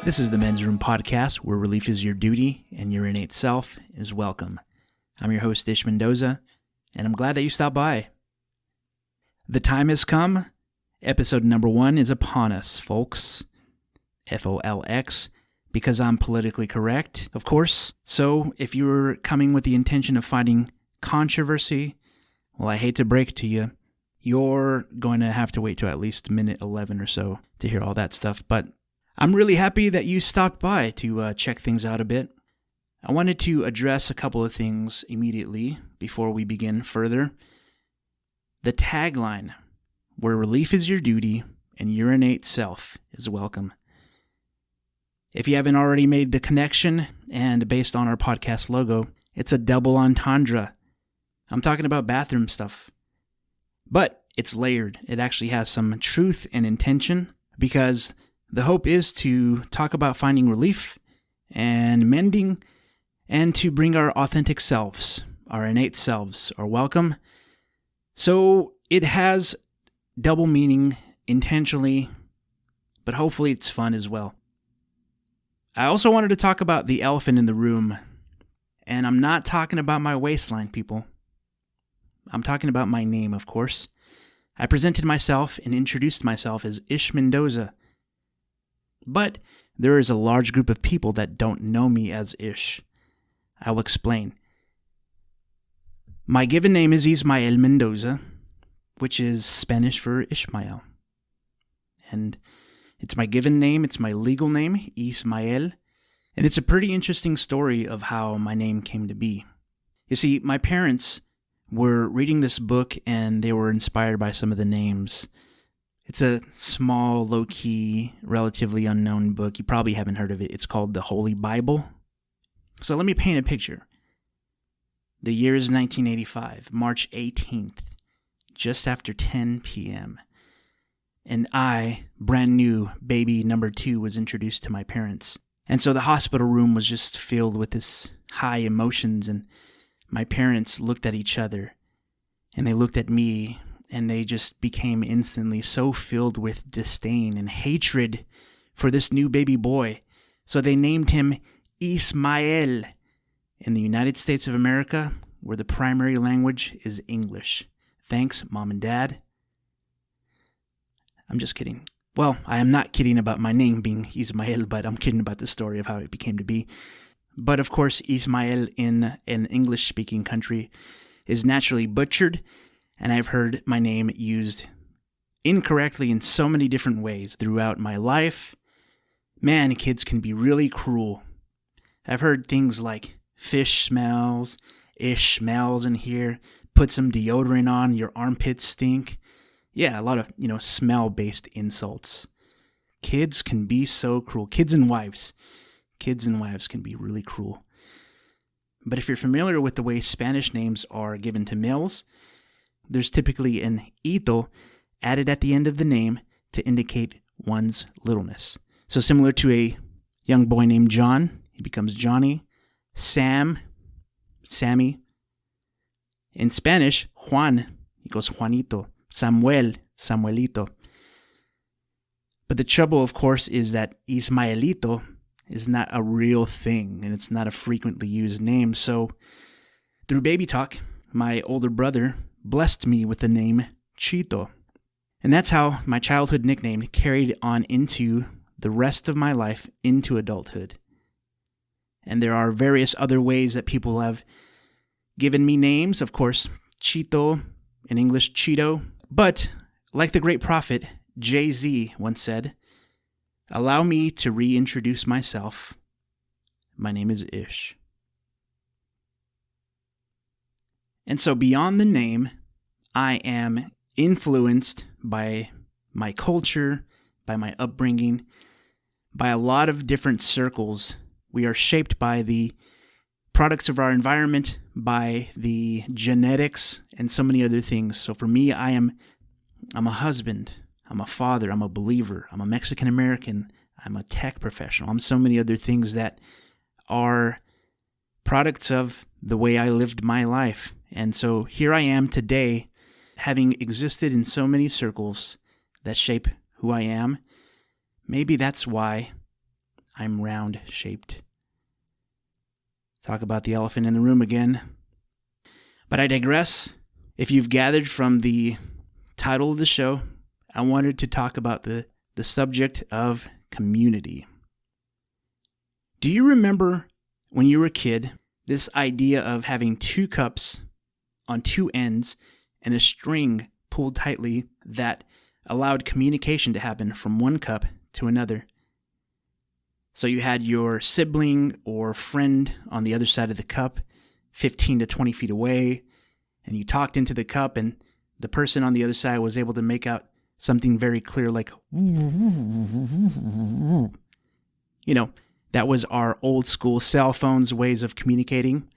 This is the Men's Room Podcast, where relief is your duty and your innate self is welcome. I'm your host, Ish Mendoza, and I'm glad that you stopped by. The time has come. Episode number 1 is upon us, folks. FOLX, because I'm politically correct, of course. So if you're coming with the intention of finding controversy, well, I hate to break it to you, you're going to have to wait till at least minute 11 or so to hear all that stuff. But I'm really happy that you stopped by to check things out a bit. I wanted to address a couple of things immediately before we begin further. The tagline, where relief is your duty and your innate self is welcome. If you haven't already made the connection, and based on our podcast logo, it's a double entendre. I'm talking about bathroom stuff. But it's layered. It actually has some truth and intention, because the hope is to talk about finding relief and mending, and to bring our authentic selves, our innate selves, are welcome. So it has double meaning intentionally, but hopefully it's fun as well. I also wanted to talk about the elephant in the room, and I'm not talking about my waistline, people. I'm talking about my name, of course. I presented myself and introduced myself as Ish Mendoza. But there is a large group of people that don't know me as Ish. I'll explain. My given name is Ismael Mendoza, which is Spanish for Ishmael. And it's my given name, it's my legal name, Ismael. And it's a pretty interesting story of how my name came to be. You see, my parents were reading this book and they were inspired by some of the names. It's a small, low-key, relatively unknown book. You probably haven't heard of it. It's called the Holy Bible. So let me paint a picture. The year is 1985, March 18th, just after 10 p.m. And I, brand new baby number 2, was introduced to my parents. And so the hospital room was just filled with this high emotions, and my parents looked at each other, and they looked at me, and they just became instantly so filled with disdain and hatred for this new baby boy. So they named him Ismael in the United States of America, where the primary language is English. Thanks, Mom and Dad. I'm just kidding. Well, I am not kidding about my name being Ismael, but I'm kidding about the story of how it became to be. But of course, Ismael in an English-speaking country is naturally butchered, and I've heard my name used incorrectly in so many different ways throughout my life. Man, kids can be really cruel. I've heard things like fish smells, ish smells in here, put some deodorant on, your armpits stink. Yeah, a lot of, smell-based insults. Kids can be so cruel. Kids and wives can be really cruel. But if you're familiar with the way Spanish names are given to males, there's typically an ito added at the end of the name to indicate one's littleness. So similar to a young boy named John, he becomes Johnny. Sam, Sammy. In Spanish, Juan, he goes Juanito. Samuel, Samuelito. But the trouble, of course, is that Ismaelito is not a real thing, and it's not a frequently used name. So through baby talk, my older brother blessed me with the name Chito. And that's how my childhood nickname carried on into the rest of my life, into adulthood. And there are various other ways that people have given me names. Of course, Chito, in English, Cheeto. But like the great prophet Jay-Z once said, allow me to reintroduce myself. My name is Ish. And so beyond the name, I am influenced by my culture, by my upbringing, by a lot of different circles. We are shaped by the products of our environment, by the genetics, and so many other things. So for me, I'm a husband, I'm a father, I'm a believer, I'm a Mexican American, I'm a tech professional. I'm so many other things that are products of the way I lived my life. And so here I am today, having existed in so many circles that shape who I am. Maybe that's why I'm round-shaped. Talk about the elephant in the room again. But I digress. If you've gathered from the title of the show, I wanted to talk about the subject of community. Do you remember when you were a kid, this idea of having two cups on two ends and a string pulled tightly that allowed communication to happen from one cup to another? So you had your sibling or friend on the other side of the cup, 15 to 20 feet away, and you talked into the cup, and the person on the other side was able to make out something very clear like, that was our old school cell phones ways of communicating.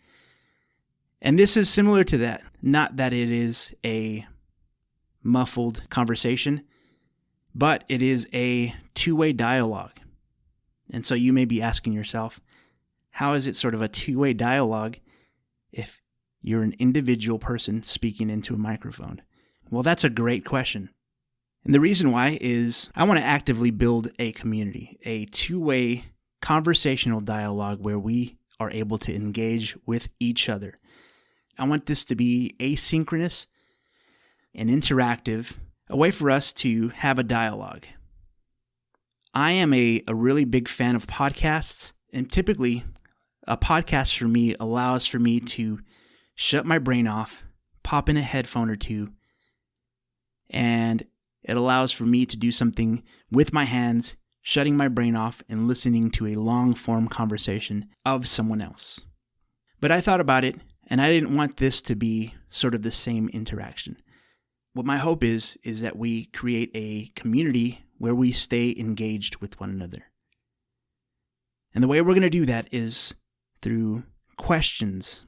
And this is similar to that. Not that it is a muffled conversation, but it is a two-way dialogue. And so you may be asking yourself, how is it sort of a two-way dialogue if you're an individual person speaking into a microphone? Well, that's a great question. And the reason why is I want to actively build a community, a two-way conversational dialogue where we are able to engage with each other. I want this to be asynchronous and interactive, a way for us to have a dialogue. I am a really big fan of podcasts, and typically a podcast for me allows for me to shut my brain off, pop in a headphone or two, and it allows for me to do something with my hands, shutting my brain off and listening to a long-form conversation of someone else. But I thought about it, and I didn't want this to be sort of the same interaction. What my hope is that we create a community where we stay engaged with one another. And the way we're going to do that is through questions,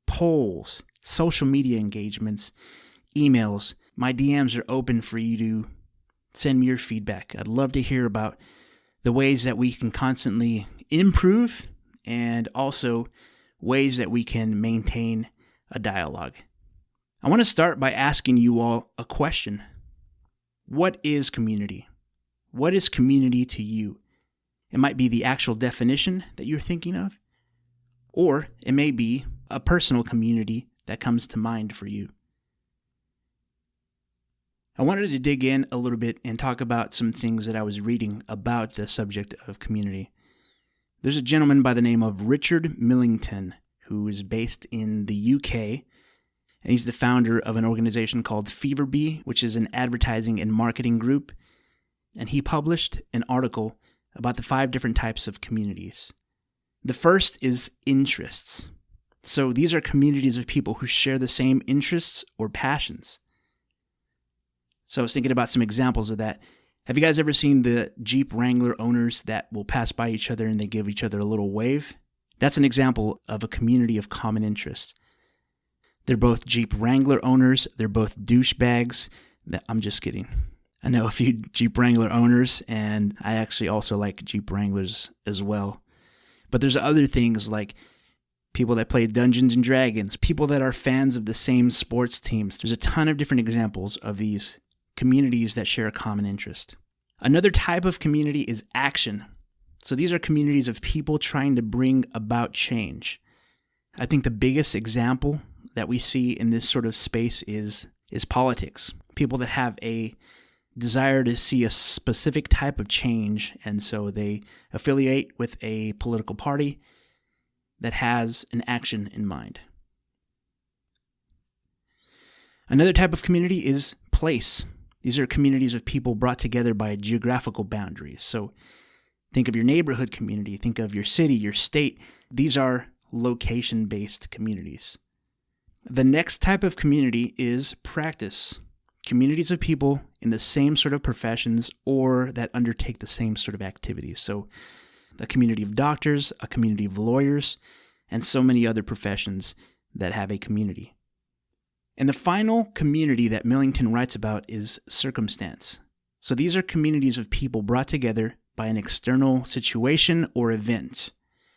polls, social media engagements, emails. My DMs are open for you to send me your feedback. I'd love to hear about the ways that we can constantly improve and also ways that we can maintain a dialogue. I want to start by asking you all a question. What is community? What is community to you? It might be the actual definition that you're thinking of, or it may be a personal community that comes to mind for you. I wanted to dig in a little bit and talk about some things that I was reading about the subject of community. There's a gentleman by the name of Richard Millington who is based in the UK, and he's the founder of an organization called Feverbee, which is an advertising and marketing group, and he published an article about the 5 different types of communities. The first is interests. So these are communities of people who share the same interests or passions. So I was thinking about some examples of that. Have you guys ever seen the Jeep Wrangler owners that will pass by each other and they give each other a little wave? That's an example of a community of common interests. They're both Jeep Wrangler owners. They're both douchebags. I'm just kidding. I know a few Jeep Wrangler owners, and I actually also like Jeep Wranglers as well. But there's other things like people that play Dungeons and Dragons, people that are fans of the same sports teams. There's a ton of different examples of these communities that share a common interest. Another type of community is action. So these are communities of people trying to bring about change. I think the biggest example that we see in this sort of space is politics. People that have a desire to see a specific type of change, and so they affiliate with a political party that has an action in mind. Another type of community is place. These are communities of people brought together by geographical boundaries. So think of your neighborhood community, think of your city, your state. These are location-based communities. The next type of community is practice. Communities of people in the same sort of professions or that undertake the same sort of activities. So a community of doctors, a community of lawyers, and so many other professions that have a community. And the final community that Millington writes about is circumstance. So these are communities of people brought together by an external situation or event.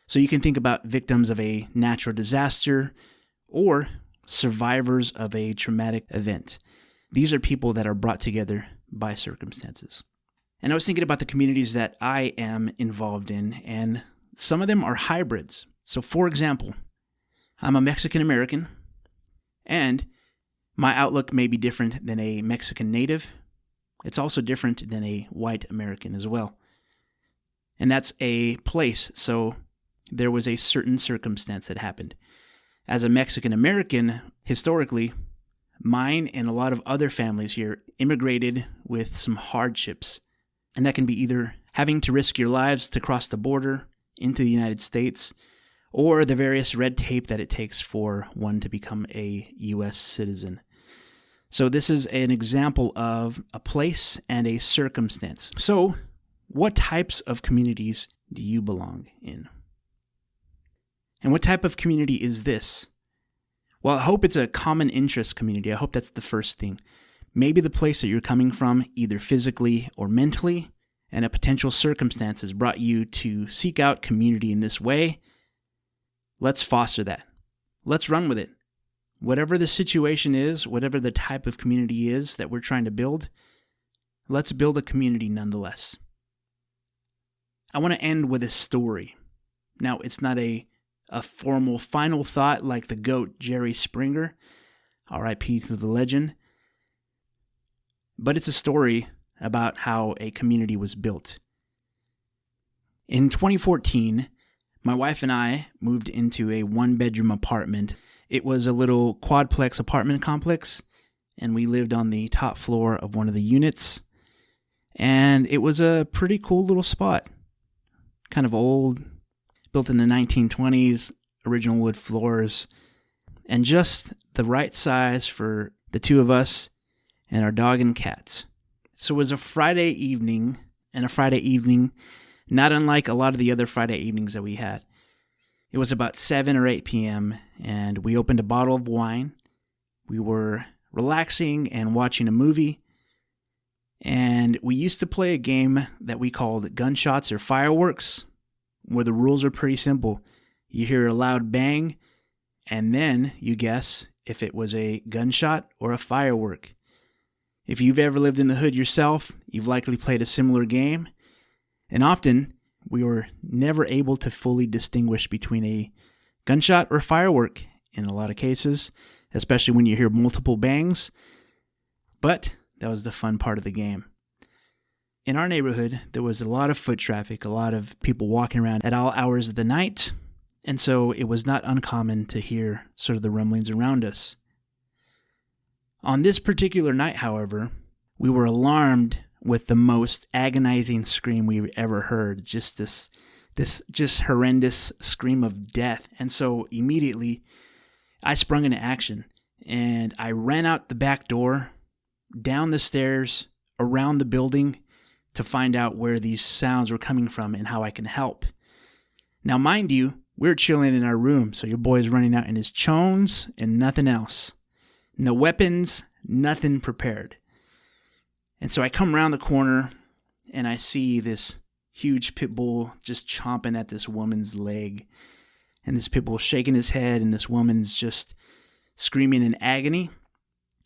So you can think about victims of a natural disaster or survivors of a traumatic event. These are people that are brought together by circumstances. And I was thinking about the communities that I am involved in, and some of them are hybrids. So, for example, I'm a Mexican American, and my outlook may be different than a Mexican native. It's also different than a white American as well. And that's a place, so there was a certain circumstance that happened. As a Mexican American, historically, mine and a lot of other families here immigrated with some hardships. And that can be either having to risk your lives to cross the border into the United States, or the various red tape that it takes for one to become a U.S. citizen. So this is an example of a place and a circumstance. So what types of communities do you belong in? And what type of community is this? Well, I hope it's a common interest community. I hope that's the first thing. Maybe the place that you're coming from, either physically or mentally, and a potential circumstance has brought you to seek out community in this way. Let's foster that. Let's run with it. Whatever the situation is, whatever the type of community is that we're trying to build, let's build a community nonetheless. I want to end with a story. Now, it's not a formal final thought like the GOAT Jerry Springer, R.I.P. to the legend, but it's a story about how a community was built. In 2014, my wife and I moved into a one-bedroom apartment. It was a little quadplex apartment complex, and we lived on the top floor of one of the units. And it was a pretty cool little spot. Kind of old, built in the 1920s, original wood floors, and just the right size for the two of us and our dog and cats. So it was a Friday evening, and a Friday evening not unlike a lot of the other Friday evenings that we had. It was about 7 or 8 p.m., and we opened a bottle of wine. We were relaxing and watching a movie, and we used to play a game that we called Gunshots or Fireworks, where the rules are pretty simple. You hear a loud bang, and then you guess if it was a gunshot or a firework. If you've ever lived in the hood yourself, you've likely played a similar game, and often we were never able to fully distinguish between a gunshot or firework in a lot of cases, especially when you hear multiple bangs. But that was the fun part of the game. In our neighborhood, there was a lot of foot traffic, a lot of people walking around at all hours of the night, and so it was not uncommon to hear sort of the rumblings around us. On this particular night, however, we were alarmed with the most agonizing scream we've ever heard, just this just horrendous scream of death. And so immediately I sprung into action, and I ran out the back door, down the stairs, around the building to find out where these sounds were coming from and how I can help. Now, mind you, we're chilling in our room, so your boy's running out in his chones and nothing else. No weapons, nothing prepared. And so I come around the corner, and I see this huge pit bull just chomping at this woman's leg. And this pit bull shaking his head, and this woman's just screaming in agony.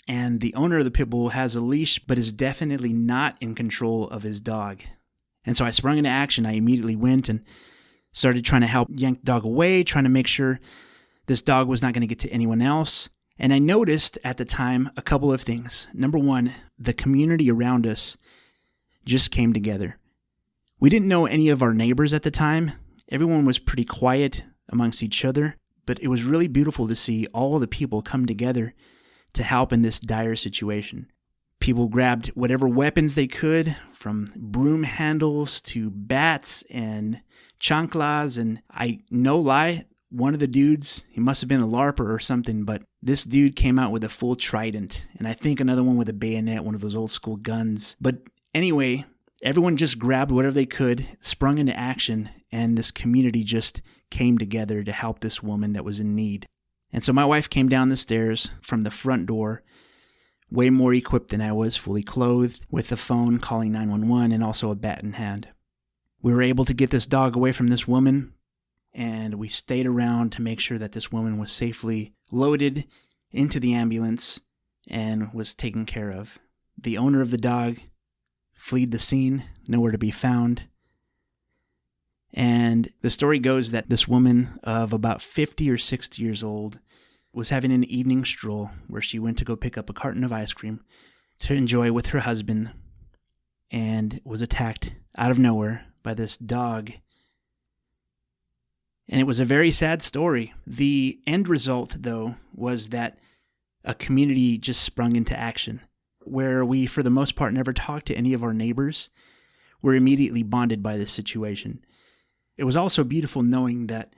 And the owner of the pit bull has a leash, but is definitely not in control of his dog. And so I sprung into action. I immediately went and started trying to help yank the dog away, trying to make sure this dog was not going to get to anyone else. And I noticed at the time a couple of things. Number one, the community around us just came together. We didn't know any of our neighbors at the time. Everyone was pretty quiet amongst each other, but it was really beautiful to see all the people come together to help in this dire situation. People grabbed whatever weapons they could, from broom handles to bats and chanclas, and no lie, one of the dudes, he must have been a LARPer or something, but this dude came out with a full trident, and I think another one with a bayonet, one of those old school guns. But anyway, everyone just grabbed whatever they could, sprung into action, and this community just came together to help this woman that was in need. And so my wife came down the stairs from the front door, way more equipped than I was, fully clothed, with a phone calling 911 and also a bat in hand. We were able to get this dog away from this woman, and we stayed around to make sure that this woman was safely loaded into the ambulance and was taken care of. The owner of the dog fled the scene, nowhere to be found. And the story goes that this woman of about 50 or 60 years old was having an evening stroll where she went to go pick up a carton of ice cream to enjoy with her husband and was attacked out of nowhere by this dog. And it was a very sad story. The end result, though, was that a community just sprung into action, where we, for the most part, never talked to any of our neighbors. We're immediately bonded by this situation. It was also beautiful knowing that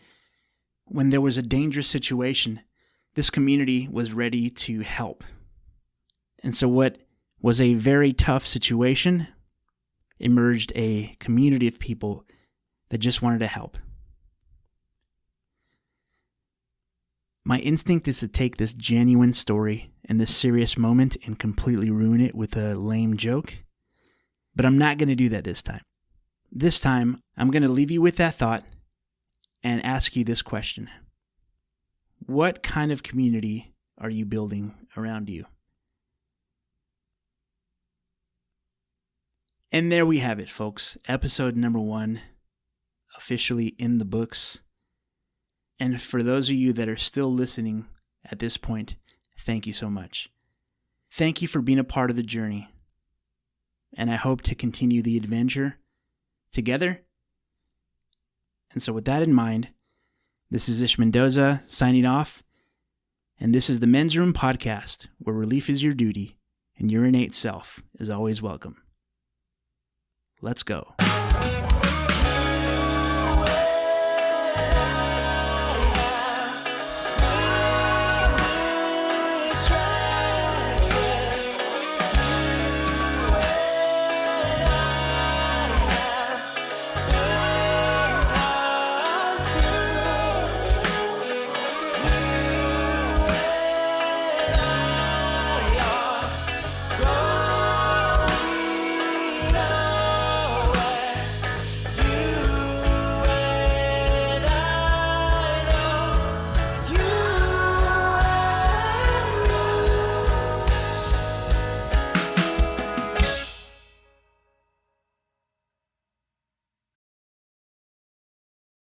when there was a dangerous situation, this community was ready to help. And so what was a very tough situation emerged a community of people that just wanted to help. My instinct is to take this genuine story and this serious moment and completely ruin it with a lame joke, but I'm not going to do that this time. This time, I'm going to leave you with that thought and ask you this question. What kind of community are you building around you? And there we have it, folks. Episode number 1, officially in the books. And for those of you that are still listening at this point, thank you so much. Thank you for being a part of the journey. And I hope to continue the adventure together. And so with that in mind, this is Ish Mendoza signing off. And this is the Men's Room Podcast, where relief is your duty and your innate self is always welcome. Let's go.